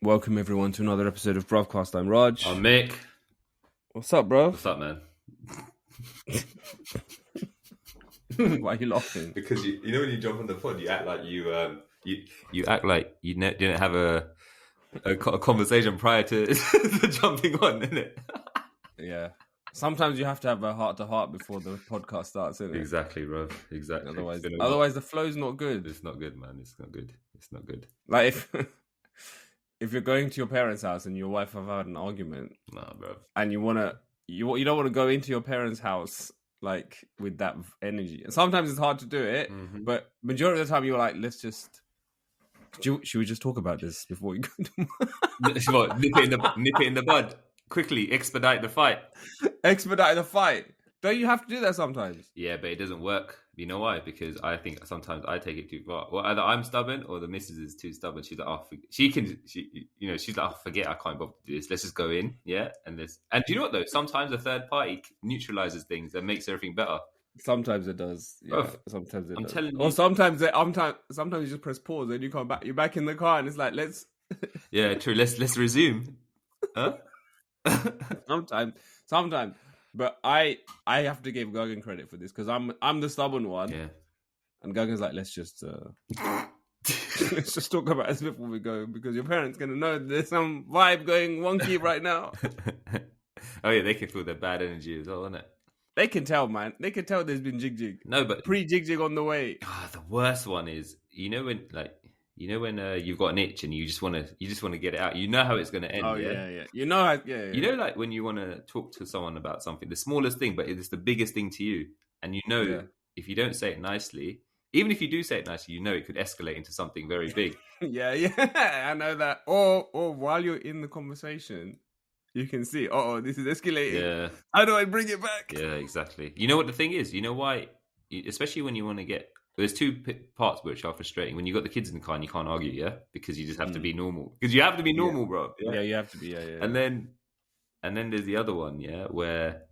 Welcome everyone to another episode of Bruvcast. I'm Raj. I'm Mick. What's up, bro? What's up, man? Why are you laughing? Because you know when you jump on the pod, you act like you act like you didn't have a conversation prior to the jumping on, innit? Yeah. Sometimes you have to have a heart-to-heart before the podcast starts, innit? Exactly, bro. Exactly. Otherwise the flow's not good. It's not good, man. It's not good. It's not good. Like if you're going to your parents' house and your wife have had an argument, Nah, bro. and you don't want to go into your parents' house like with that energy. And sometimes it's hard to do it, but majority of the time you're like, should we just talk about this before we go to What, nip it in the bud. Quickly, expedite the fight. Expedite the fight. Don't you have to do that sometimes? Yeah, but it doesn't work. You know why? Because I think sometimes I take it too far. Well, either I'm stubborn or the missus is too stubborn. She's like, she's like, oh, forget, I can't bother to do this. Let's just go in, yeah. And do you know what though? Sometimes a third party neutralizes things and makes everything better. Sometimes it does. Yeah, oh, sometimes it I'm does. telling you. Or sometimes you just press pause and you come back. You're back in the car and it's like, let's. Yeah, true. Let's resume. Huh? Sometimes. But I have to give Gagan credit for this because I'm the stubborn one. Yeah. And Gagan's like, let's just talk about this before we go because your parents gonna know there's some vibe going wonky right now. Oh yeah, they can feel the bad energy as well, innit? They can tell, man. They can tell there's been jig. No, but pre-jig on the way. The worst one is when you've got an itch and you just want to get it out. You know how it's going to end. Oh yeah. You know how. Yeah. You know, like when you want to talk to someone about something, the smallest thing, but it's the biggest thing to you, and if you don't say it nicely, even if you do say it nicely, you know it could escalate into something very big. Yeah, I know that. Or while you're in the conversation, you can see, this is escalating. Yeah. How do I bring it back? Yeah, exactly. You know what the thing is? You know why? Especially when you want to get. There's two parts which are frustrating. When you got the kids in the car and you can't argue, yeah, because you just have to be normal. Because you have to be normal, bro. Yeah, you have to be. Yeah. And then there's the other one, yeah, where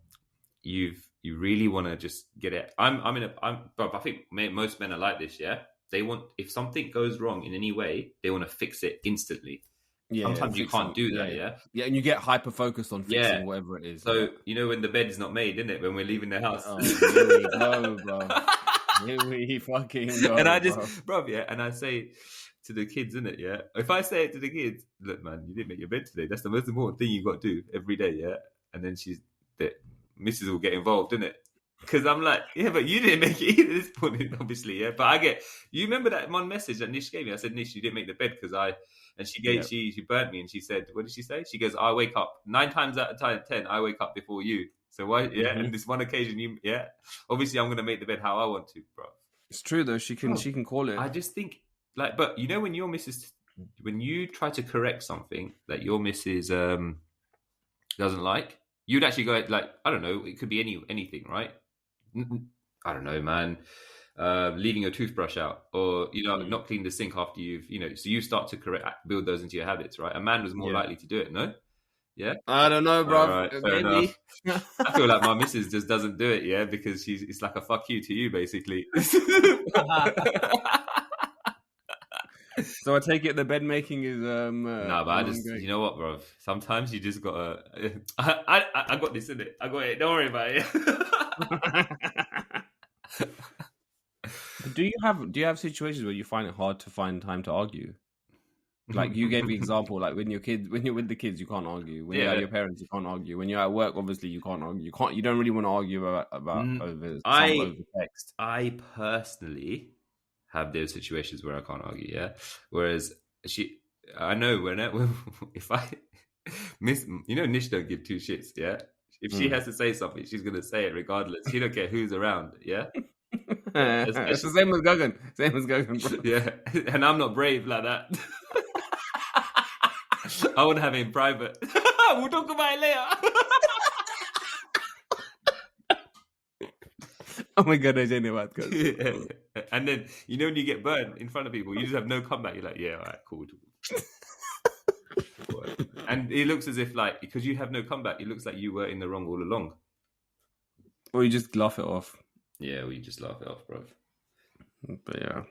you really want to just get it. But I think most men are like this, yeah. They want, if something goes wrong in any way, they want to fix it instantly. Yeah, sometimes you can't do that, yeah. Yeah, and you get hyper focused on fixing whatever it is. So you know when the bed is not made, isn't it? When we're leaving the house. Oh, here we go, bro. Here we fucking go. And I just, bro, yeah, and I say to the kids, innit, yeah. If I say it to the kids, look, man, you didn't make your bed today. That's the most important thing you've got to do every day, yeah. And then Mrs. will get involved, innit? Because I'm like, yeah, but you didn't make it either this morning, obviously, yeah. But you remember that one message that Nish gave me? I said, Nish, you didn't make the bed she burnt me, and she said, what did she say? She goes, I wake up 9 times out of 10, I wake up before you. So why? Yeah, and this one occasion, obviously I'm gonna make the bed how I want to, bro. It's true though. She can call it. I just think but you know when when you try to correct something that your missus doesn't like, you'd actually go like, I don't know, it could be anything, right? I don't know, man. Leaving your toothbrush out, or not clean the sink after you've so you start to build those into your habits, right? A man was more likely to do it, no? Yeah, I don't know, bro. Right, maybe. I feel like my missus just doesn't do it, yeah, because it's like a fuck you to you, basically. So I take it the bed making is no, but I just you know what, bro? Sometimes you just gotta. I got this in it. I got it. Don't worry about it. Do you have situations where you find it hard to find time to argue? Like you gave the example, like when you're with the kids, you can't argue. When you're at your parents, you can't argue. When you're at work, obviously you can't argue. You don't really want to argue about over text. I personally have those situations where I can't argue. Yeah. Whereas I know if I miss, Nish don't give two shits. Yeah. If she has to say something, she's gonna say it regardless. She don't care who's around. Yeah. It's the same as Gagan. Bro. Yeah. And I'm not brave like that. I want to have it in private. We'll talk about it later. Oh my god, I don't know what goes. Yeah. And then when you get burned in front of people, you just have no comeback. You're like, yeah, all right, cool. And it looks as if because you have no comeback, it looks like you were in the wrong all along. Or you just laugh it off. Yeah, or you just laugh it off, bro. But yeah.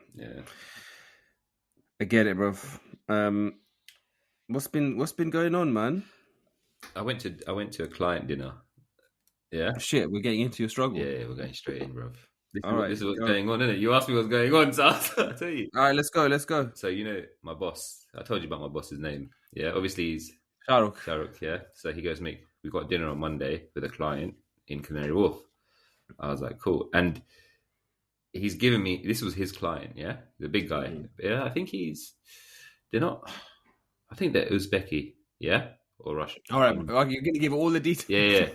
I get it, bro. What's been going on, man? I went to a client dinner. Yeah. Shit, we're getting into your struggle. Yeah, we're going straight in, bro. This is what's go. going on, isn't it? You asked me what's going on, so I'll tell you. All right, let's go. So, my boss, I told you about my boss's name. Yeah, obviously he's Shahrukh, yeah. So he goes, mate, we've got dinner on Monday with a client in Canary Wharf. I was like, cool. And he's given me, this was his client, yeah? The big guy. Mm. Yeah, I think they're Uzbeki, yeah? Or Russian. All right, you're going to give all the details. Yeah.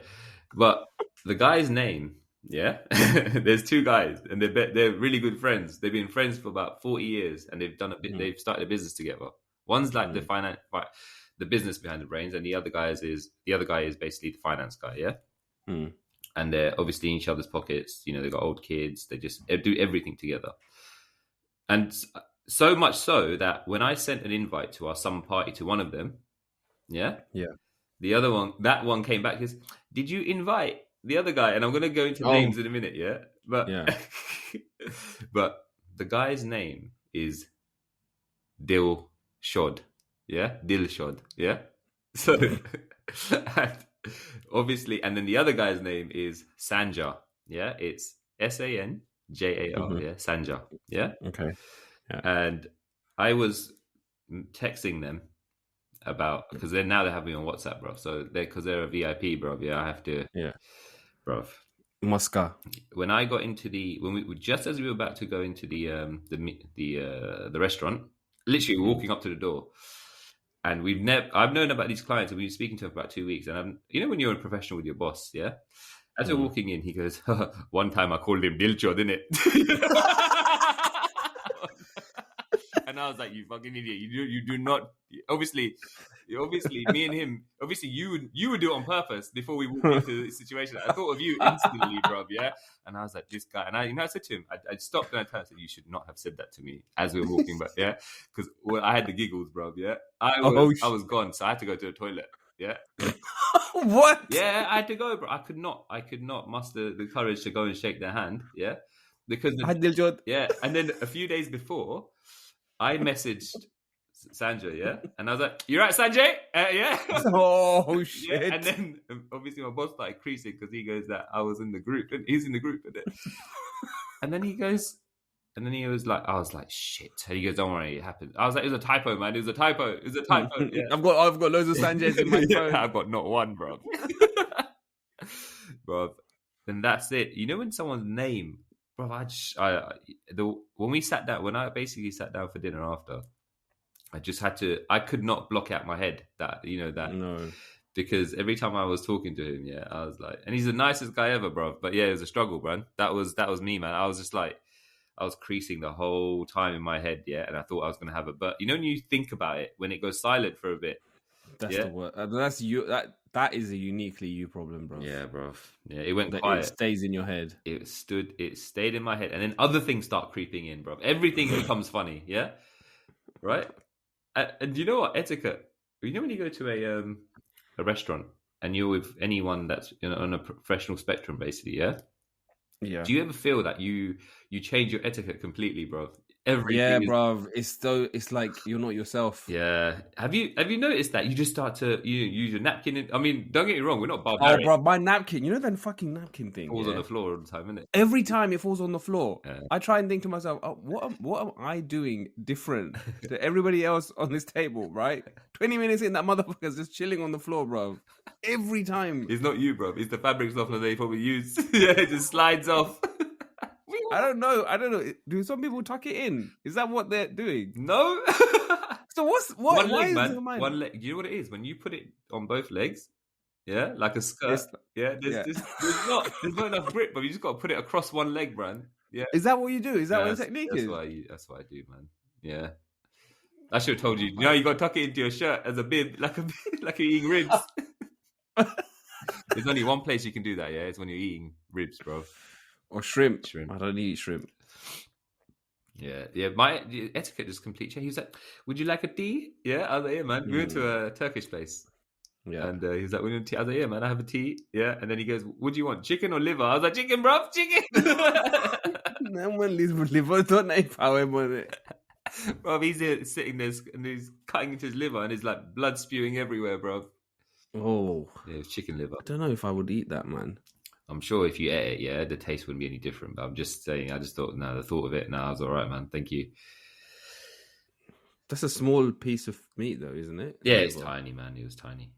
But the guy's name, yeah? There's two guys, and they're really good friends. They've been friends for about 40 years, and they've they've started a business together. One's like the business behind the brains, and the other guy is basically the finance guy, yeah? Mm. And they're obviously in each other's pockets. They've got old kids. They just do everything together. And so much so that when I sent an invite to our summer party to one of them, yeah, the other one, that one came back is, did you invite the other guy? And I'm going to go into names in a minute, yeah? But but the guy's name is Dilshod, yeah? Dilshod, yeah? So, obviously, and then the other guy's name is Sanjar, yeah? It's Sanjar, yeah? Sanjar, yeah? Okay. Yeah. And I was texting them about, because they're having me on WhatsApp, bro. So because they're a VIP, bro. Yeah, I have to. Yeah, bro. Moscow. When I got into just as we were about to go into the restaurant, literally walking up to the door, and I've known about these clients, and we've been speaking to them for about 2 weeks. And when you're a professional with your boss, yeah. As we're walking in, he goes, "One time I called him Dilcho, didn't it?" And I was like, "You fucking idiot! You do not. Obviously, me and him. Obviously, you would do it on purpose before we walked into the situation. I thought of you instantly, bro. Yeah." And I was like, "This guy." And I said to him, I stopped and I turned and said, "You should not have said that to me as we were walking back." Yeah, because I had the giggles, bro. Yeah, I was gone, so I had to go to the toilet. Yeah. What? Yeah, I had to go, bro. I could not muster the courage to go and shake their hand. Yeah, because yeah, and then a few days before, I messaged Sanjay, yeah? And I was like, "You right, Sanjay?" Yeah. Oh, shit. Yeah. And then, obviously, my boss started creasing because he goes that I was in the group. And he's in the group, isn't it? And then he was like, I was like, "Shit." And he goes, "Don't worry, it happened." I was like, "It was a typo, man. It was a typo. Yeah. I've got loads of Sanjays in my phone. I've got not one, bro. Bro. Then that's it. When someone's name... Bro, when I basically sat down for dinner after, I could not block out my head that. No. Because every time I was talking to him, yeah, I was like, and he's the nicest guy ever, bro. But yeah, it was a struggle, bro. That was me, man. I was just like, I was creasing the whole time in my head, yeah, and I thought I was going to have it. But when you think about it, when it goes silent for a bit, that's the word. That's you. That is a uniquely you problem, bro. Yeah, bro. Yeah, it went quiet. It stays in your head. It stayed in my head, and then other things start creeping in, bro. Everything becomes funny. Yeah, right. And you know what? Etiquette. When you go to a restaurant and you're with anyone that's on a professional spectrum, basically, yeah. Yeah. Do you ever feel that you change your etiquette completely, bro? Bro. It's like you're not yourself. Yeah. Have you noticed that you just start to use your napkin? I mean, don't get me wrong, we're not barbaric. Oh, bro, my napkin. You know that fucking napkin thing falls on the floor all the time, isn't it? Every time it falls on the floor, I try and think to myself, what am I doing different to everybody else on this table? Right? 20 minutes in, that motherfucker's just chilling on the floor, bro. Every time. It's not you, bro. It's the fabric softener they probably use. Yeah, it just slides off. I don't know. Do some people tuck it in? Is that what they're doing? No. So what? One leg, man. One leg. Do you know what it is? When you put it on both legs, yeah, like a skirt. There's not enough grip, but you just got to put it across one leg, man. Yeah. Is that what you do? Is that what the technique is? That's what I do, man. Yeah. I should have told you. You got to tuck it into your shirt as a bib, like you're eating ribs. There's only one place you can do that, yeah? It's when you're eating ribs, bro. Or shrimp. I don't eat shrimp. Yeah. My etiquette is complete change. He was like, "Would you like a tea?" Yeah, I was like, "Yeah, man." We went to a Turkish place. Yeah. And he was like, "We need tea." I was like, "Yeah, man, I have a tea." Yeah. And then he goes, "What do you want? Chicken or liver?" I was like, "Chicken, bro, chicken." No one liver, don't I power on it. Bro, he's sitting there and he's cutting into his liver and there's like blood spewing everywhere, bro. Oh, yeah, it's chicken liver. I don't know if I would eat that, man. I'm sure if you ate it, the taste wouldn't be any different. But I'm just saying, I just thought, the thought of it, I was all right, man. Thank you. That's a small piece of meat, though, isn't it? Yeah, it's tiny, man. It was tiny.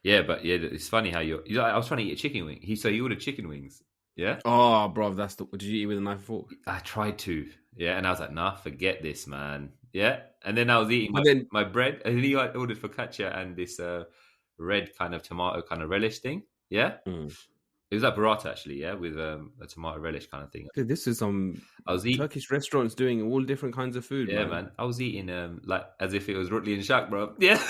It's funny how I was trying to eat a chicken wing. So he ordered chicken wings. Yeah. Oh, bro, did you eat with a knife and fork? I tried to. Yeah, and I was like, nah, forget this, man. Yeah, and then I was eating my bread, and then he ordered focaccia and this red kind of tomato kind of relish thing. Yeah. It was like burrata actually, with a tomato relish kind of thing. Dude, this is Turkish restaurants doing all different kinds of food. Yeah, man. I was eating like as if it was rotli and shak, bro. Yeah.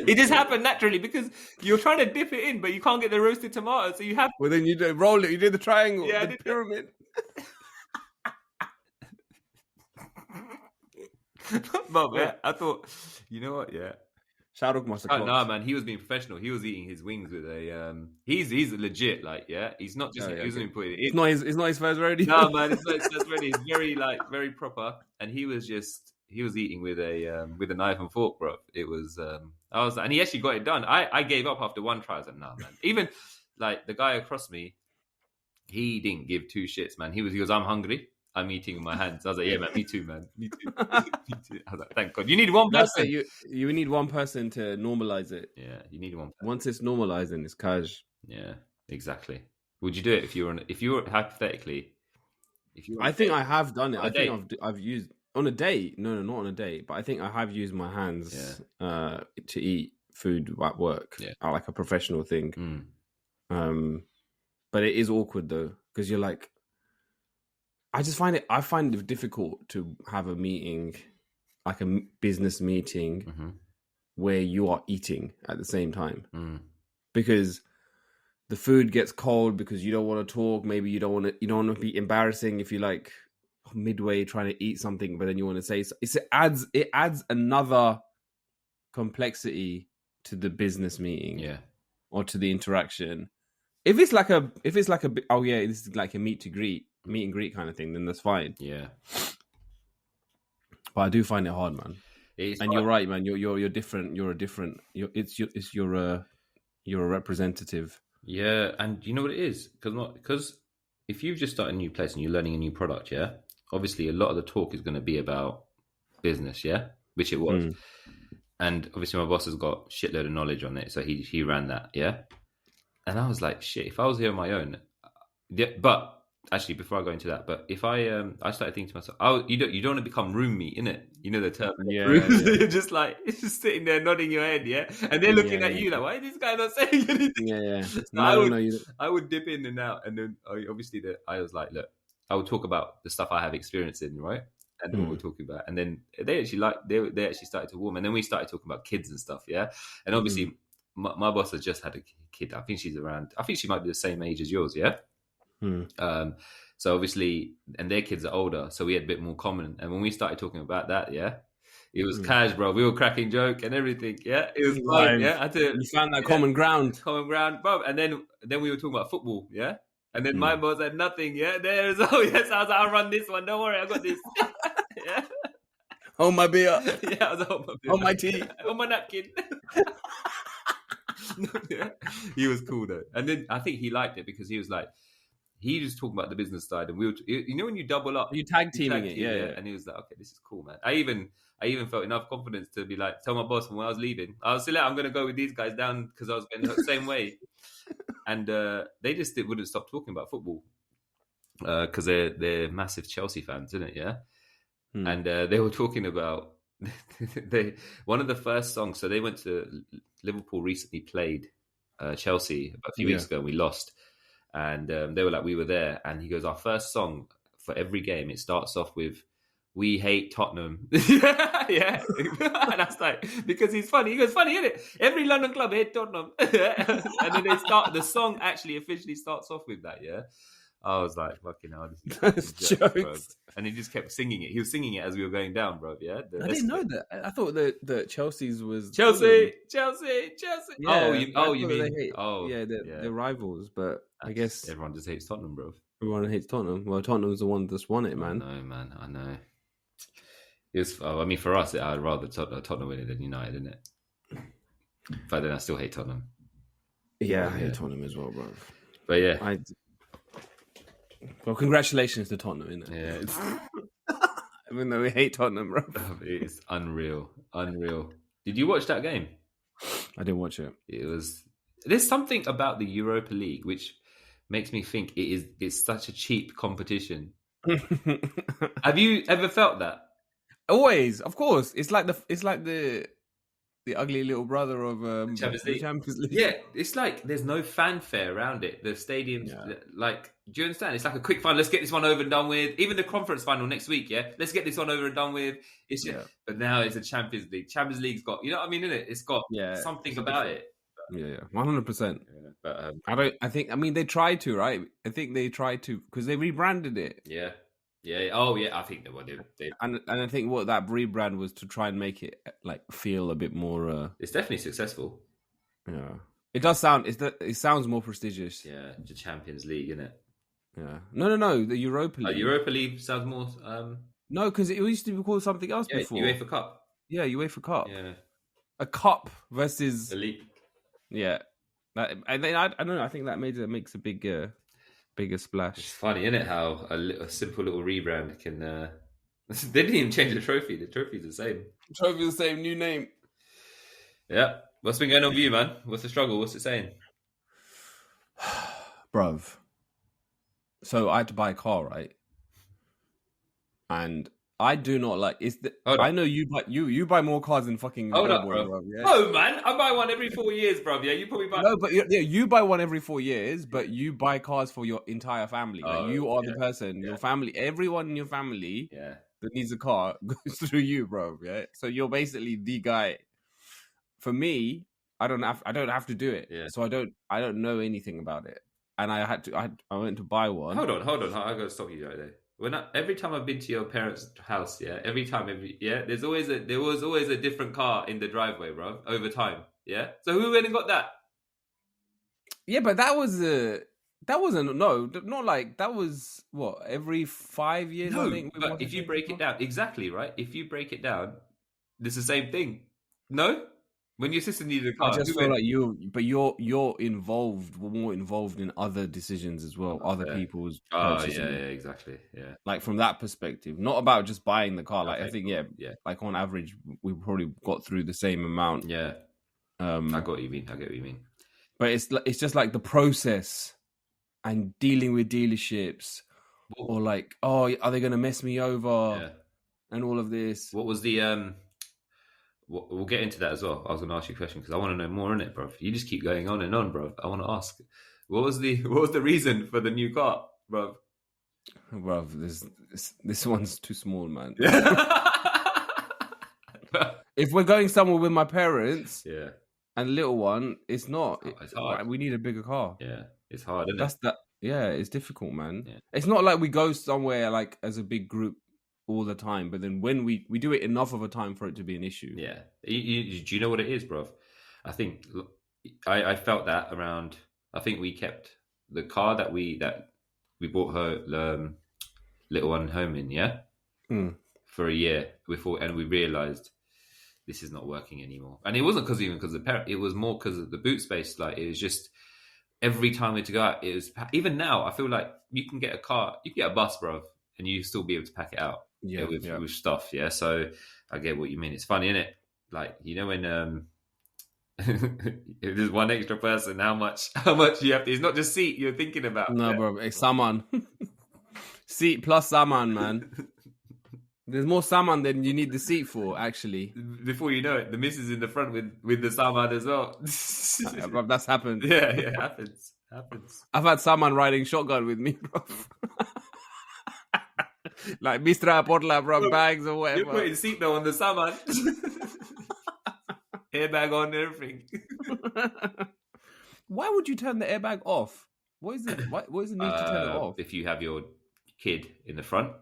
It just happened naturally because you're trying to dip it in, but you can't get the roasted tomato, so you have. Well, then you roll it. You did the triangle, the pyramid. But yeah, I thought, you know what? Yeah. Shahrukh must have. No, man, he was being professional. He was eating his wings with a. He's legit, like, he's not just. He wasn't putting it in. It's not his first rodeo. No, man, it's not his first rodeo. He's very proper, and he was eating with a knife and fork, bro. It was. And he actually got it done. I gave up after one try. I was like, nah, man. Even like the guy across me, he didn't give two shits, man. He goes, I'm hungry. I'm eating with my hands. I was like, yeah, man, me too, man. Me too. Me too. I was like, thank God. You need one person. You need one person to normalize it. Yeah, you need one person. Once it's normalizing, it's cash. Yeah, exactly. Would you do it if you were hypothetically? I think I have done it. I think I've used on a date. No, not on a date. But I think I have used my hands to eat food at work, like a professional thing. But it is awkward though, because you're like, I find it difficult to have a meeting, like a business meeting, where you are eating at the same time, because the food gets cold because you don't want to talk. Maybe you don't want to be embarrassing if you like midway trying to eat something, but then you want to say it adds another complexity to the business meeting, or to the interaction. If it's like a this is like a meet and greet kind of thing, then that's fine. Yeah. But I do find it hard, man. You're right, man. You're different. You're a representative. Yeah, and you know what it is? Because if you've just started a new place and you're learning a new product, obviously a lot of the talk is going to be about business, which it was. And obviously my boss has got shitload of knowledge on it, so he ran that, And I was like, shit, if I was here on my own, but actually, before I go into that, but if I started thinking to myself, you don't want to become room meat, innit? You know the term. You're just like sitting there nodding your head, and they're looking at you like, why is this guy not saying anything? So I would dip in and out, and then obviously I was like, look, I would talk about the stuff I have experience in, right? And then what we're talking about, and then they actually started to warm, and then we started talking about kids and stuff, and obviously my boss has just had a kid. I think she might be the same age as yours, so obviously, and their kids are older, so we had a bit more common. And when we started talking about that, it was cash, bro. We were cracking joke and everything, it was fun, You found that common ground, bro. And then we were talking about football, and then my boss had nothing, there's so I was like, I'll run this one. Don't worry, I got this. Hold my beer. I was hold my beer. Hold my tea. Hold my napkin. He was cool though, and then I think he liked it because he was like, he was talking about the business side, and we were, when you double up, you tag teaming it, and he was like, okay, this is cool, man. I even felt enough confidence to be like, tell my boss when I was leaving, I was still I'm going to go with these guys down because I was going the same way, and they just wouldn't stop talking about football because they're massive Chelsea fans, isn't it? And they were talking about one of the first songs. So they went to Liverpool recently played Chelsea a few weeks ago. And we lost. And they were like, we were there. And he goes, our first song for every game, it starts off with, we hate Tottenham. And I was like, because he's funny. He goes, funny, isn't it? Every London club hate Tottenham. And then the song actually officially starts off with that, I was like, fucking hell. That's jokes. Bro. And he just kept singing it. He was singing it as we were going down, bro. I didn't know that. I thought that Chelsea's was... Chelsea. Yeah, you mean... they're rivals, but I guess... Everyone just hates Tottenham, bro. Everyone hates Tottenham. Well, Tottenham's the one that's won it, man. I know, man. I know. I mean, for us, I'd rather Tottenham win it than United, isn't it? But then I still hate Tottenham. Yeah, I hate Tottenham as well, bro. But yeah. Well, congratulations to Tottenham, innit? Yeah. Even though we hate Tottenham, bro. It's unreal. Did you watch that game? I didn't watch it. There's something about the Europa League which makes me think it's such a cheap competition. Have you ever felt that? Always, of course. It's like the ugly little brother of Champions League. Yeah, it's like there's no fanfare around it. The stadium's like, do you understand? It's like a quick final. Let's get this one over and done with. Even the conference final next week, let's get this one over and done with. It's just, but now it's a Champions League. Champions League's got, you know what I mean, innit? It's got something about it. Yeah, 100%. But I think they tried to, right? I think they tried to because they rebranded it. Yeah. Oh, yeah. I think they and I think what that rebrand was to try and make it like feel a bit more. It's definitely successful. Yeah, it does sound. It sounds more prestigious. Yeah, the Champions League, isn't it? Yeah. No. The Europa League. Europa League sounds more. No, because it used to be called something else before. UEFA Cup. Yeah, UEFA Cup. Yeah. A cup versus elite. Yeah, I don't know. I think that makes a bigger splash. It's funny, isn't it? How a simple little rebrand can. They didn't even change the trophy. The trophy's the same. Trophy's the same. New name. Yeah. What's been going on with you, man? What's the struggle? What's it saying? Bruv. So I had to buy a car, right? And I do not like. I know you buy more cars than fucking. Hold up, bro. Yeah? Oh man, I buy one every 4 years, bro. Yeah, you probably buy. No, but you buy one every 4 years, but you buy cars for your entire family. Like you are the person, your family, everyone in your family, that needs a car goes through you, bro. Yeah, so you're basically the guy. For me, I don't have to do it. Yeah. So I don't know anything about it, and I went to buy one. Hold on. I gotta stop you right there. Every time I've been to your parents' house, there was always a different car in the driveway, bro. Over time, So who went and got that? Yeah, but that wasn't not like that was what every 5 years. No, I think. But if you break it down, exactly right. If you break it down, it's the same thing. No. When your sister needed a car, I just feel like you're more involved in other decisions as well, other people's purchases. Yeah, exactly. Yeah, like from that perspective, not about just buying the car. Like I think, like on average, we probably got through the same amount. Yeah, I get what you mean. But it's just like the process and dealing with dealerships, or like, oh, are they going to mess me over? And all of this. What was the We'll get into that as well. I was going to ask you a question because I want to know more in it, bro. You just keep going on, bro. I want to ask, what was the reason for the new car, bro? Bro, this one's too small, man. If we're going somewhere with my parents, and little one, it's not. It's hard. We need a bigger car. Yeah, it's hard. Isn't it? Yeah, it's difficult, man. Yeah. It's not like we go somewhere like as a big group all the time, but then when we do it enough of a time for it to be an issue. Yeah. Do you know what it is, bro? I think I felt that around. I think we kept the car that we bought her little one home in, for a year before, and we realized this is not working anymore. And it wasn't because of the parent. It was more because of the boot space. Like it was just every time we had to go out, it was. Even now, I feel like you can get a car, you can get a bus, bro, and you still be able to pack it out. With stuff, So I get what you mean. It's funny, isn't it? Like, you know, when if there's one extra person, how much you have to. It's not just seat you're thinking about. No, bro, it's saman. Seat plus saman, man. There's more saman than you need the seat for, actually. Before you know it, the missus in the front with the saman as well. Bro, that's happened. Yeah, it happens. I've had saman riding shotgun with me, bro. Like Mistra Portla, bro, bags or whatever. You're putting seatbelt on the saman. Airbag on and everything. Why would you turn the airbag off? What is it? What is the need to turn it off? If you have your kid in the front.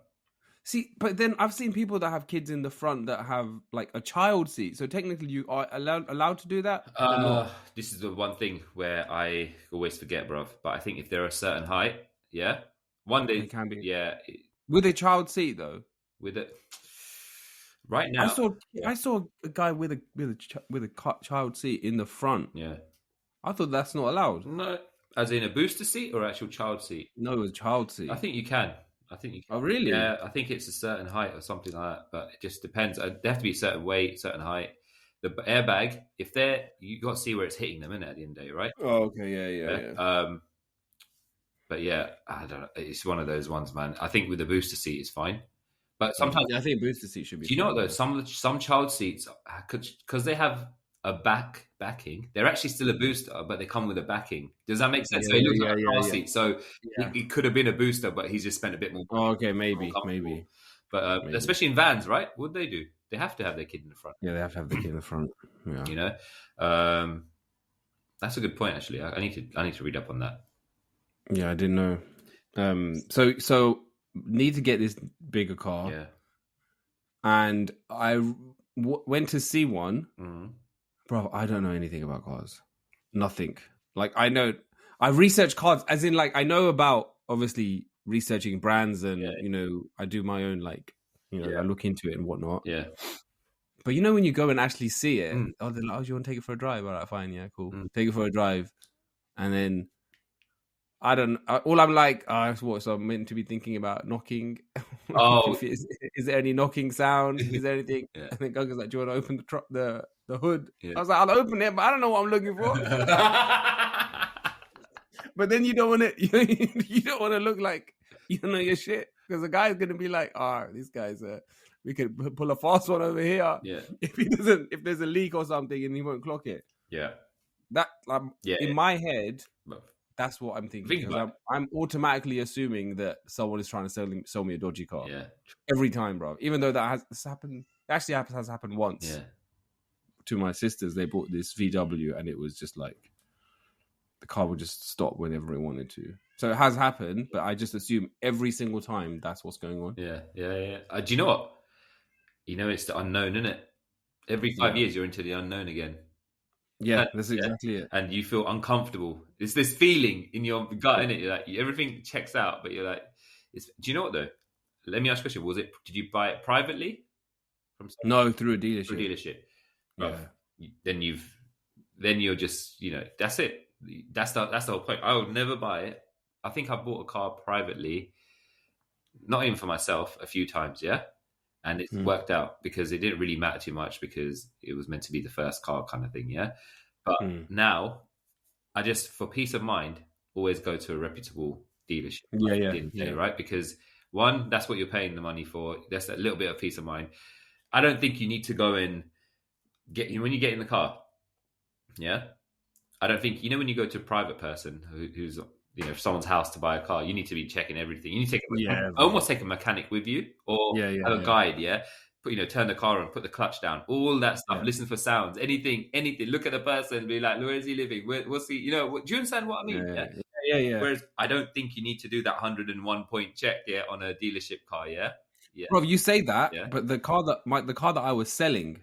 See, but then I've seen people that have kids in the front that have like a child seat. So technically you are allowed to do that? This is the one thing where I always forget, bro. But I think if they're a certain height, One day They can be. Yeah, With a child seat though. with it right now. I saw a guy with a child seat in the front. Yeah. I thought that's not allowed. No, as in a booster seat or actual child seat? No, it was a child seat. I think you can. Oh, really? Yeah, I think it's a certain height or something like that, but it just depends. They have to be a certain weight, certain height. The airbag, if you got to see where it's hitting them in at the end of the day, right? Oh, okay, yeah. But yeah, I don't know. It's one of those ones, man. I think with the booster seat, it's fine. But sometimes, I think booster seat should be. Do you know what though? Some child seats, because they have a backing, they're actually still a booster, but they come with a backing. Does that make sense? So it looks like a car seat. So it could have been a booster, but he's just spent a bit more. Oh, okay, maybe. But maybe. Especially in vans, right? What they do? They have to have their kid in the front. Yeah, they have to have the kid in the front. Yeah. You know, that's a good point. Actually, I need to read up on that. Yeah, I didn't know. So need to get this bigger car. Yeah. And I went to see one. Mm-hmm. Bro, I don't know anything about cars. Nothing. Like, I research cars, as in, like, I know about, obviously, researching brands and, you know, I do my own, like, you know, I look into it and whatnot. Yeah. But, you know, when you go and actually see it, they're like, oh, do you want to take it for a drive? All right, fine, yeah, cool. Take it for a drive. And then, I don't know. All I'm like, so I'm meant to be thinking about knocking. Oh, is there any knocking sound? Is there anything? Yeah. And then Gunga's like, do you want to open the hood? Yeah. I was like, I'll open it, but I don't know what I'm looking for. But then you don't want to look like you don't know your shit, because the guy's gonna be like, these guys, we could pull a fast one over here. Yeah. If there's a leak or something and he won't clock it. Yeah. That in my head. That's what I'm thinking. I'm automatically assuming that someone is trying to sell me a dodgy car. Yeah. Every time, bro. Even though that has happened. Actually, has happened once. Yeah. To my sisters, they bought this VW, and it was just like the car would just stop whenever it wanted to. So it has happened, but I just assume every single time that's what's going on. Yeah. Do you know what? You know, it's the unknown, isn't it? Every 5 years, you're into the unknown again. Yeah, that's exactly it. And you feel uncomfortable. It's this feeling in your gut, innit? You're like, everything checks out, but you're like, do you know what though? Let me ask you a question. Did you buy it privately? No, through a dealership. Through a dealership. Yeah. Then you're just, you know, that's it. That's the whole point. I would never buy it. I think I bought a car privately, not even for myself, a few times, yeah? And it's worked out because it didn't really matter too much because it was meant to be the first car kind of thing, yeah? But now, I just, for peace of mind, always go to a reputable dealership. Yeah. Right? Because one, that's what you're paying the money for. That's a little bit of peace of mind. I don't think you need to go and when you get in the car, yeah? I don't think, when you go to a private person who's, someone's house to buy a car, you need to be checking everything. You need to almost take a mechanic with you or have a guide, yeah? Turn the car on, put the clutch down, all that stuff, listen for sounds, anything. Look at the person, be like, where is he living? What's he, do you understand what I mean? Yeah. Whereas I don't think you need to do that 101 point check, on a dealership car, yeah? Bro, you say that, but the car that I was selling,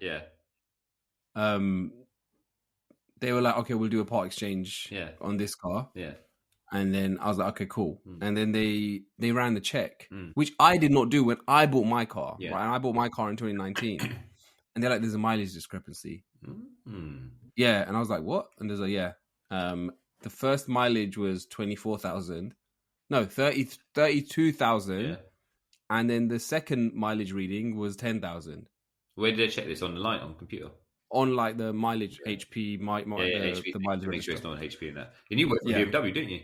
they were like, okay, we'll do a part exchange on this car. Yeah. And then I was like, okay, cool. And then they ran the check, which I did not do when I bought my car. Yeah. Right? And I bought my car in 2019. And they're like, there's a mileage discrepancy. Yeah. And I was like, what? And there's like, the first mileage was 24,000. No, 32,000. Yeah. And then the second mileage reading was 10,000. Where did they check this? On the line, on the computer? On like the mileage, HP, HP, the mileage. Make sure it's not an HP in that. And you worked for BMW, didn't you?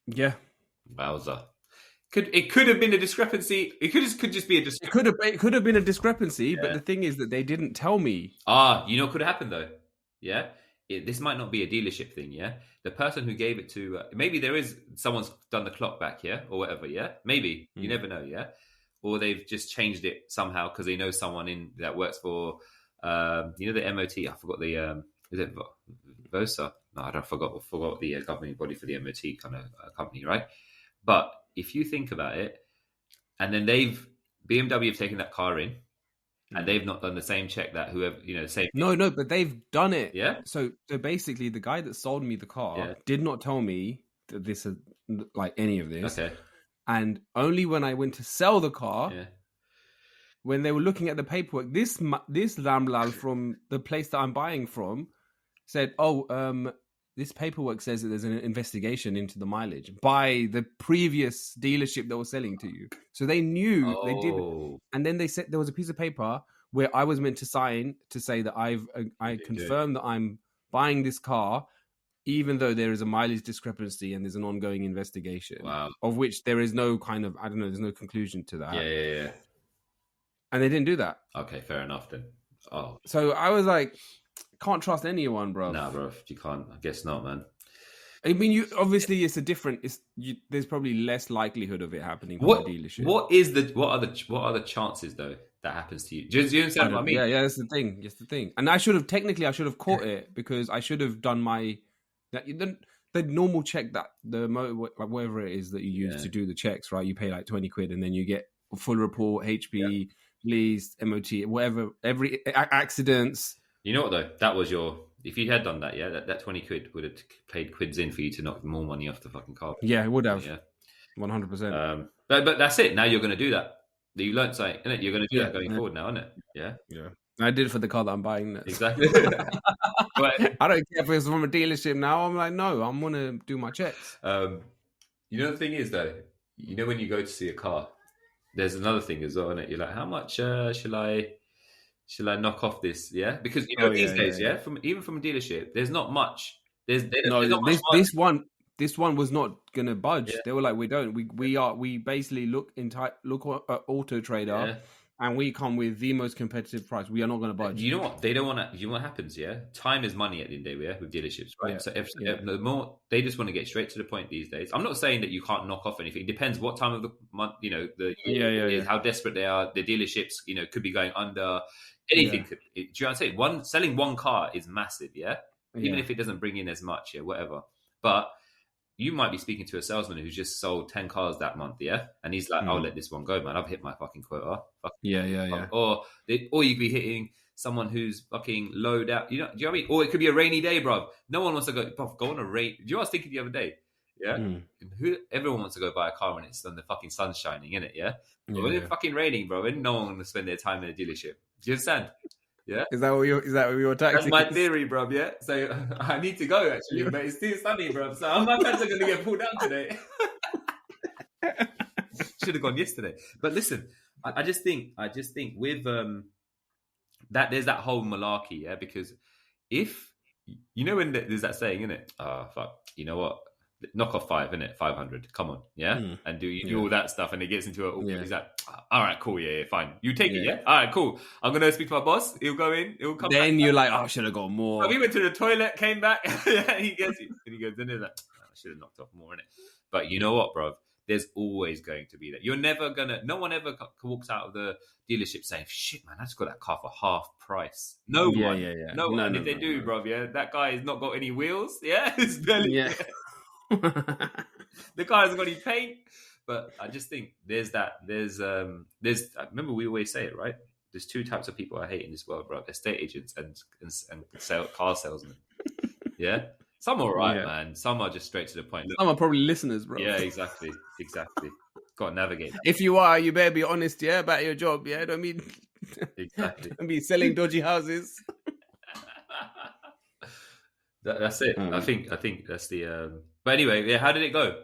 Yeah. Wowza. It could have been a discrepancy. It could just be a discrepancy. It could have been a discrepancy, but the thing is that they didn't tell me. You know what could have happened though? Yeah? This might not be a dealership thing, yeah? The person who gave it to... maybe there is... Someone's done the clock back, yeah? Or whatever, yeah? Maybe. You never know, yeah? Or they've just changed it somehow because they know someone that works for... the MOT. I forgot the... is it VOSA? No, I forgot the governing body for the MOT kind of company, right? But if you think about it, and then BMW have taken that car in, and they've not done the same check that whoever, same. No, but they've done it. Yeah. So basically, the guy that sold me the car did not tell me that this is like any of this. Okay. And only when I went to sell the car, Yeah. when they were looking at the paperwork, this Lamlal from the place that I'm buying from said, this paperwork says that there's an investigation into the mileage by the previous dealership that was selling to you. So they knew they did. And then they said there was a piece of paper where I was meant to sign to say that I confirm that I'm buying this car, even though there is a mileage discrepancy and there's an ongoing investigation, of which there is no kind of, there's no conclusion to that. Yeah. And they didn't do that. Okay, fair enough then. Oh. So I was like, can't trust anyone, bro. Nah, bro, you can't. I guess not, man. I mean, obviously it's a different. There's probably less likelihood of it happening from a dealership. What are the chances though that happens to you? Do you understand what I mean? Yeah, that's the thing. That's the thing. And I should have caught it because I should have done the normal check that the whatever it is that you use to do the checks, right? You pay like 20 quid and then you get a full report, HP, lease, MOT, whatever, every accidents. You know what though? That was if you had done that, that 20 quid would have paid quids in for you to knock more money off the fucking car. Yeah, it would have. Yeah, 100%. But that's it. Now you're going to do that. You learned something, innit? You're going to do that going forward now, innit? Yeah. I did it for the car that I'm buying. Exactly. But I don't care if it's from a dealership now. I'm like, no, I'm going to do my checks. You know, the thing is though, you know, when you go to see a car, there's another thing as well, innit? You're like, how much shall I knock off this? Yeah, because you know these days, even from a dealership, there's not much. There's not much. This one was not gonna budge. Yeah. They were like, we basically look at Auto Trader, and we come with the most competitive price. We are not gonna budge. You know what? They don't want to. You know what happens? Yeah, time is money at the end of the day. With dealerships, right? Yeah. So the more they just want to get straight to the point these days. I'm not saying that you can't knock off anything. It depends what time of the month. You know, the year, how desperate they are. The dealerships, you know, could be going under. Anything could. Do you know what I'm saying? Selling one car is massive. Yeah, even if it doesn't bring in as much. Yeah, whatever. But you might be speaking to a salesman who's just sold 10 cars that month, and he's like, I'll let this one go, man. I've hit my fucking quota. Or you could be hitting someone who's fucking lowed out. You know what I mean? Or it could be a rainy day, bro. No one wants to go on a rain. Do you know what I was thinking the other day? Yeah? Everyone wants to go buy a car when the fucking sun's shining, innit? Yeah? But when it's fucking raining, bro, then no one wants to spend their time in a dealership. Do you understand? Yeah, is that what your tactic? That's my theory, bro. Yeah, so I need to go actually, but it's too sunny, bro. So my pants are gonna get pulled down today. Should have gone yesterday. But listen, I just think with that there's that whole malarkey, yeah. Because if you know when there's that saying, innit? Oh fuck, you know what? Knock off 500. Come on, yeah, and do all that stuff, and it gets into it. He's like, all right, cool, fine. You take it, yeah. All right, cool. I'm gonna speak to my boss. He'll go in. He'll come. Then you're like, I should have got more. So we went to the toilet, came back. He gets you, and he goes, then he's like, I should have knocked off more in it. But you know what, bro? There's always going to be that. You're never gonna. No one ever walks out of the dealership saying, "Shit, man, I just got that car for half price." No one. No one. And if they do, bro, that guy has not got any wheels. Yeah, it's barely. The car hasn't got any paint. But I just think there's remember we always say it, right? There's two types of people I hate in this world, bro. Estate agents and car salesmen. Yeah? Some are right, man. Some are just straight to the point. Look, some are probably listeners, bro. Yeah, exactly. Got to navigate that. If you are, you better be honest, about your job, Don't mean exactly. Don't be selling dodgy houses. That's it. I think that's the but anyway, how did it go?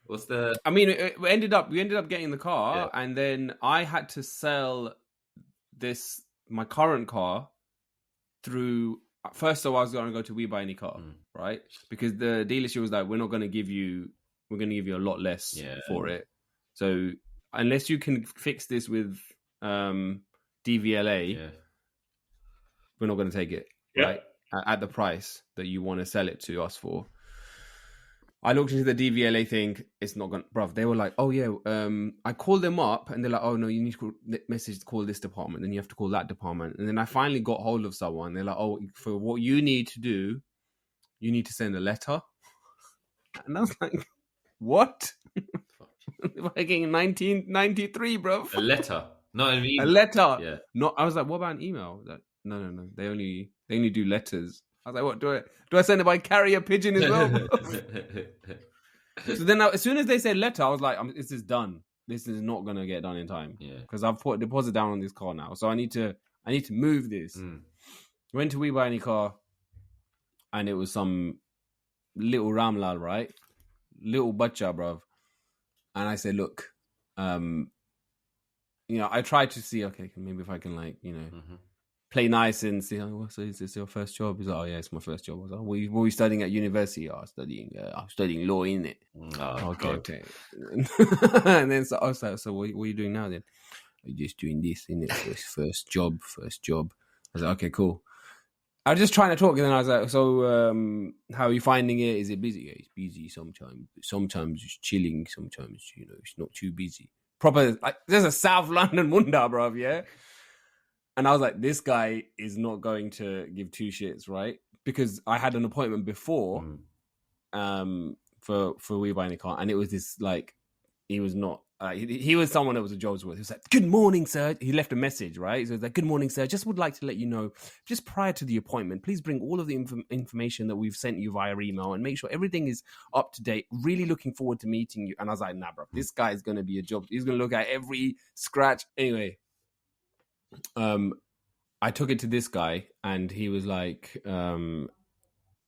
What's the? I mean, we ended up getting the car, and then I had to sell my current car through. First, so I was going to go to We Buy Any Car, right? Because the dealership was like, we're going to give you a lot less for it. So unless you can fix this with DVLA, we're not going to take it, right? At the price that you want to sell it to us for. I looked into the DVLA thing. It's not going to... Bruv, they were like, oh, yeah. I called them up and they're like, oh, no, you need to call this department. Then you have to call that department. And then I finally got hold of someone. They're like, oh, for what you need to do, you need to send a letter. And I was like, what? Fucking 1993, bruv. A letter? Not an email. A letter. Yeah. No, I was like, what about an email? Like, no. They only do letters. I was like, what do I send it by carrier pigeon as well? So then as soon as they said letter, I was like, this is done. This is not going to get done in time. Yeah. Because I've put a deposit down on this car now. So I need to move this. Went to We Buy Any Car. And it was some little Ramlal, right? Little bacha, bruv. And I said, look, I tried to see, okay, maybe if I can play nice and see, so is this your first job? He's like, oh yeah, it's my first job. I was like, what were you studying at university? I'm studying law, innit? Oh, okay. And then so I was like, so what are you doing now then? I'm just doing this, innit? First job. I was like, okay, cool. I was just trying to talk, and then I was like, so how are you finding it? Is it busy? Yeah, it's busy sometimes. Sometimes it's chilling. Sometimes, it's not too busy. Proper, like, there's a South London Munda, bruv, yeah? And I was like, this guy is not going to give two shits, right? Because I had an appointment before for We Buy Any Car, and it was this, like, he was not, he was someone that was a job's worth. He was like, good morning, sir. He left a message, right? So he was like, good morning, sir. Just would like to let you know, just prior to the appointment, please bring all of the information that we've sent you via email and make sure everything is up to date. Really looking forward to meeting you. And I was like, nah, bro, this guy is going to be a job. He's going to look at every scratch. Anyway, I took it to this guy, and he was like,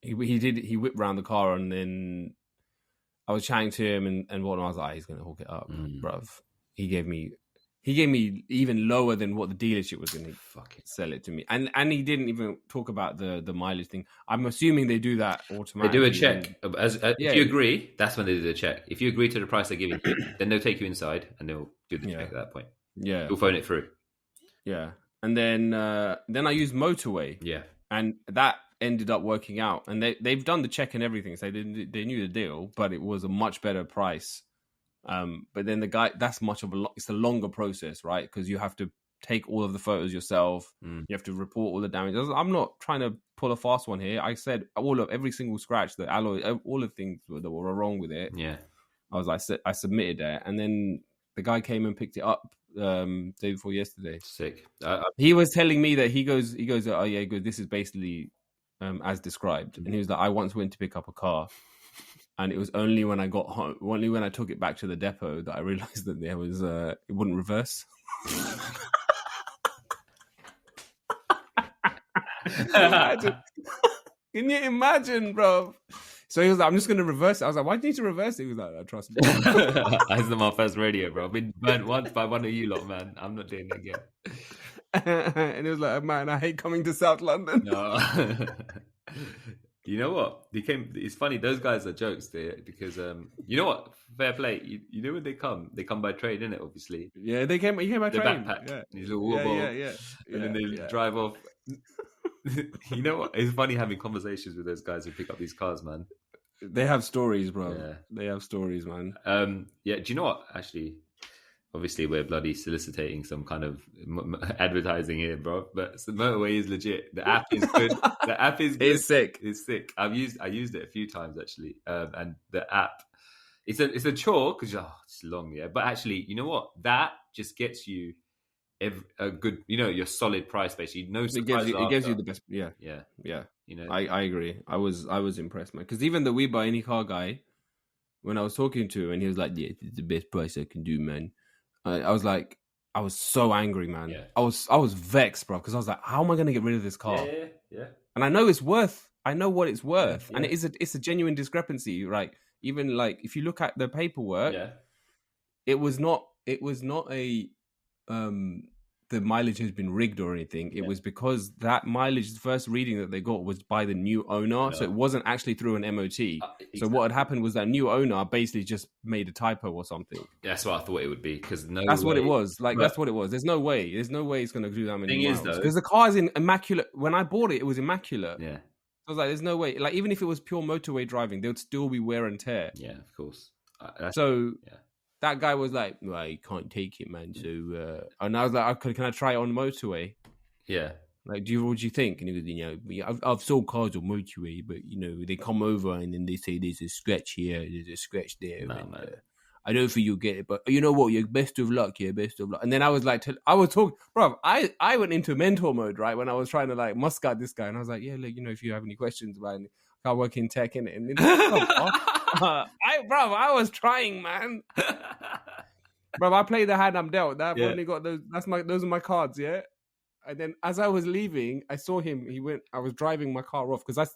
he whipped around the car, and then I was chatting to him and whatnot. I was like, he's going to hook it up, bruv. He gave me even lower than what the dealership was going to sell it to me. And he didn't even talk about the mileage thing. I'm assuming they do that automatically. They do a check. If you agree, that's when they do the check. If you agree to the price they're giving you, then they'll take you inside and they'll do the check at that point. Yeah. You'll phone it through. Yeah. And then I used Motorway. Yeah. And that ended up working out. And they've done the check and everything. So they knew the deal, but it was a much better price. But then the guy, that's it's a longer process, right? Because you have to take all of the photos yourself. You have to report all the damage. I'm not trying to pull a fast one here. I said every single scratch, the alloy, all the things that were wrong with it. Yeah. I was like, I submitted it. And then the guy came and picked it up day before yesterday. Sick. He was telling me that he goes, oh yeah, this is basically as described. And he was like, I once went to pick up a car, and it was only when I got home, only when I took it back to the depot, that I realized that there was it wouldn't reverse. Can you imagine, bro? So he was like, I'm just going to reverse it. I was like, why do you need to reverse it? He was like, trust me. This is my first radio, bro. I've been burnt once by one of you lot, man. I'm not doing it again. And he was like, man, I hate coming to South London. No. You know what? It's funny. Those guys are jokes there because, you know what? Fair play. You know when they come by train, innit? Obviously. Yeah, he came by train. Backpack. Yeah. His little wobble. Yeah. And then they drive off. You know what? It's funny having conversations with those guys who pick up these cars, man. They have stories, bro. Yeah. They have stories, man. Yeah. Do you know what? Actually, obviously, we're bloody soliciting some kind of advertising here, bro. But the motorway is legit. The app is good. The app is good. It's sick. It's sick. I used it a few times actually. And the app, it's a chore because it's long, yeah. But actually, you know what? That just gets you a good, your solid price basically. It gives you the best. Yeah. You know, I agree. I was impressed, man. Because even the We Buy Any Car guy, when I was talking to him, and he was like, "Yeah, it's the best price I can do, man." I was like, I was so angry, man. Yeah. I was vexed, bro, because I was like, how am I going to get rid of this car? Yeah. And I know what it's worth, and it's a genuine discrepancy, right? Even like if you look at the paperwork, it was not a the mileage has been rigged or anything. It was because that mileage, the first reading that they got was by the new owner. So it wasn't actually through an MOT. Exactly. So what had happened was that new owner basically just made a typo or something. That's what I thought it would be. Because what it was. That's what it was. There's no way it's going to do that many miles. Thing is, because the car is in immaculate. When I bought it was immaculate. Yeah. I was like, there's no way. Like, even if it was pure motorway driving, there would still be wear and tear. Yeah, of course. That guy was like, well, you can't take it, man. So, and I was like, okay, can I try it on motorway? Yeah. Like, what do you think? And he goes, I've sold cars on motorway, but, they come over and then they say there's a scratch here, there's a scratch there. I don't think you'll get it, but you know what? You're best of luck here, best of luck. And then I was like, I was talking, bro, I went into mentor mode, right? When I was trying to like muscat this guy. And I was like, yeah, look, if you have any questions about it. I work in tech, innit? I was trying, man. Bro, I play the hand I'm dealt. I've only got those. Those are my cards, yeah. And then as I was leaving, I saw him. I was driving my car off because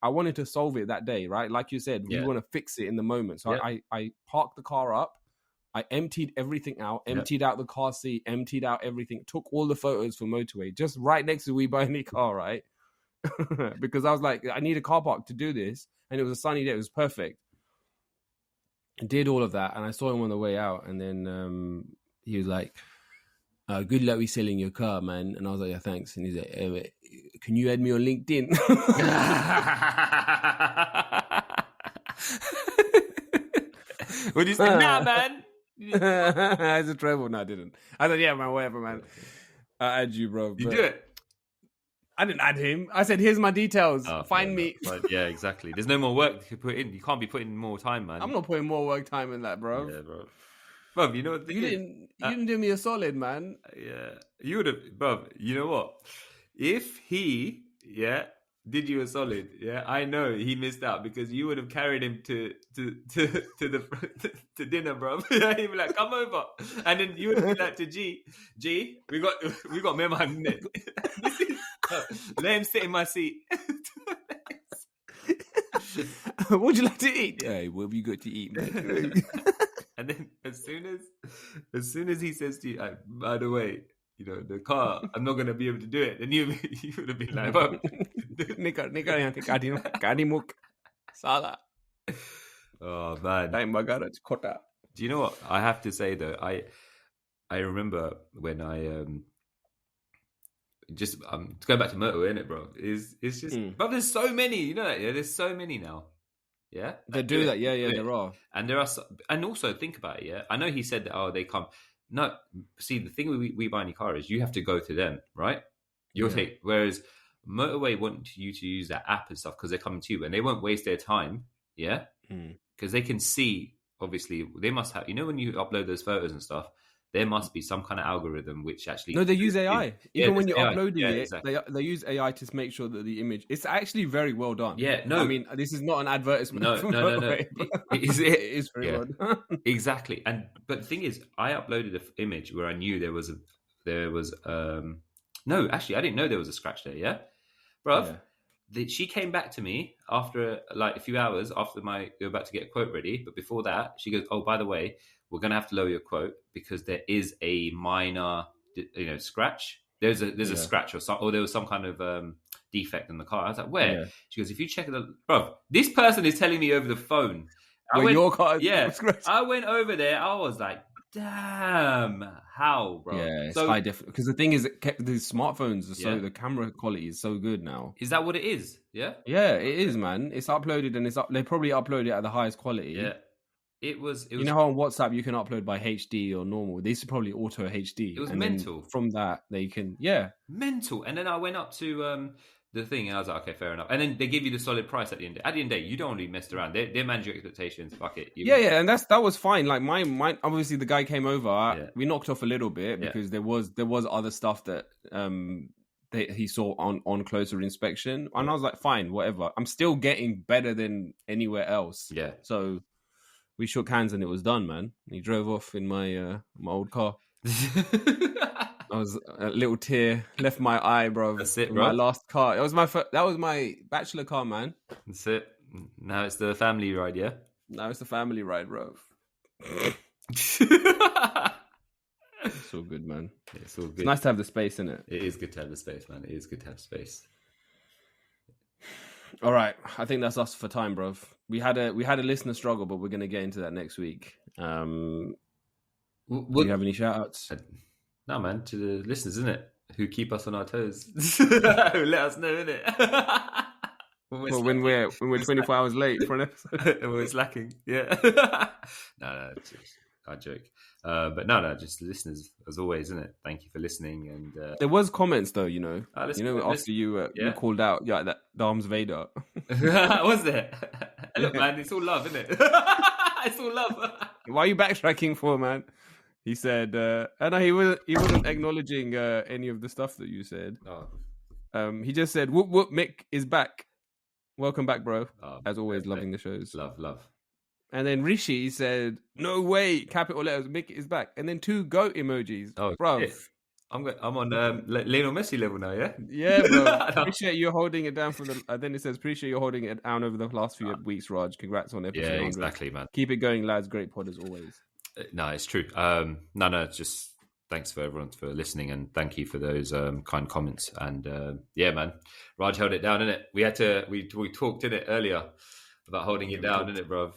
I wanted to solve it that day, right? Like you said, you want to fix it in the moment. So I parked the car up. I emptied everything out, emptied out the car seat, emptied out everything, took all the photos for motorway, just right next to We Buy Any Car, right? Because I was like, I need a car park to do this. And it was a sunny day. It was perfect. I did all of that. And I saw him on the way out. And then he was like, good luck with selling your car, man. And I was like, yeah, thanks. And he's like, can you add me on LinkedIn? What did you say? Nah, man. I said trouble. No, I didn't. I said, yeah, man, whatever, man. I add you, bro. You do it. I didn't add him. I said, here's my details. Find me. Yeah, exactly. There's no more work to put in. You can't be putting more time, man. I'm not putting more work time in that, bro. Yeah, bro. Bro, you know what? You didn't do me a solid, man. Yeah. You would have, bro, you know what? If he, did you a solid, I know he missed out because you would have carried him to dinner, bro. He'd be like, come over. And then you would have been like to G, we got Mehman. Let him sit in my seat. What would you like to eat? Hey, what have you got to eat, man? And then as soon as he says to you, by the way, you know, the car, I'm not going to be able to do it. Then you would have been like, oh, man. Do you know what? I have to say, though, I remember when I... just to go back to motorway, innit, bro? It's just, but there's so many, you know that, yeah. There's so many now, yeah. They do that, yeah. There are, and there are, and also think about it, yeah. I know he said that, oh, they come. No, see, the thing with We Buy Any Car is you have to go to them, right? You'll take. Whereas motorway want you to use that app and stuff because they're coming to you, and they won't waste their time, yeah, because they can see. Obviously, they must have. You know, when you upload those photos and stuff. There must be some kind of algorithm which actually... No, they use AI. Even when you're uploading it, exactly. they use AI to make sure that the image... It's actually very well done. Yeah, no. I mean, this is not an advertisement. No. It is very well done. Exactly. But the thing is, I uploaded an image where I knew there was... No, actually, I didn't know there was a scratch there, yeah? Bruv, she came back to me after like a few hours after they were about to get a quote ready. But before that, she goes, oh, by the way... we're going to have to lower your quote because there is a minor, scratch. There's a scratch or there was some kind of defect in the car. I was like, where? Yeah. She goes, if you check bro, this person is telling me over the phone. Your car I went over there. I was like, damn, how, bro? Yeah, it's high def. Because the thing is, the smartphones are the camera quality is so good now. Is that what it is? Yeah? Yeah, it is, man. It's uploaded and they probably upload it at the highest quality. Yeah. It was. You know how on WhatsApp you can upload by HD or normal? They used to probably auto HD. It was mental. From that, they can, mental. And then I went up to the thing, and I was like, okay, fair enough. And then they give you the solid price at the end. At the end of the day, you don't want to be messed around. They manage your expectations. Fuck it. And that was fine. Like mine. Obviously, the guy came over. We knocked off a little bit because there was other stuff that he saw on closer inspection, and I was like, fine, whatever. I'm still getting better than anywhere else. Yeah. So. We shook hands and it was done, man. He drove off in my old car. I was a little tear left my eye, bro. That's it, bro. My last car. That was my bachelor car, man. That's it. Now it's the family ride, yeah. Now it's the family ride, bro. It's all good, man. It's all good. It's nice to have the space in it. It is good to have the space, man. It is good to have space. All right, I think that's us for time, bro. We had a listener struggle, but we're gonna get into that next week. Do you have any shout outs? No, man, to the listeners, isn't it? Who keep us on our toes. Who let us know, innit? when we're 24 hours late for an episode. When we're slacking, yeah. No, I joke. But no, just listeners as always, isn't it? Thank you for listening. And there was comments though, after you called out, that Darms Vader. Was there? Look, man, it's all love, isn't it? It's all love. Why are you backtracking for, man? He said, he wasn't acknowledging any of the stuff that you said. Oh. He just said, "Whoop whoop, Mick is back." Welcome back, bro. Oh, As always, fair loving play. the shows. Love. And then Rishi said, "No way, capital letters, Mick is back." And then 2 goat emojis, Oh, bro. shit. I'm on Lionel Messi level now, yeah. Yeah, bro. Appreciate you holding it down for the. Then it says, "Appreciate you holding it down over the last few weeks, Raj. Congrats on episode 100. Exactly, man. Keep it going, lads. Great pod as always." No, it's true. No, just thanks for everyone for listening, and thank you for those kind comments. And yeah, man, Raj held it down, innit? We had to. We talked in it earlier about holding it down, innit, bro?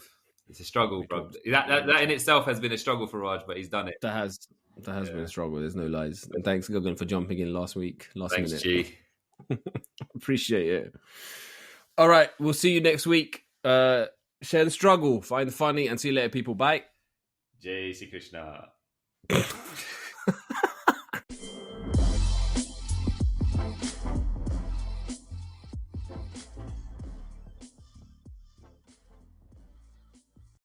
It's a struggle, bro. That in itself has been a struggle for Raj, but he's done it. That has been a struggle. There's no lies. And thanks, Guggen, for jumping in last Thanks, minute. G. Appreciate it. All right, we'll see you next week. Share the struggle, find the funny, and see you later, people. Bye. Jai Sri Krishna.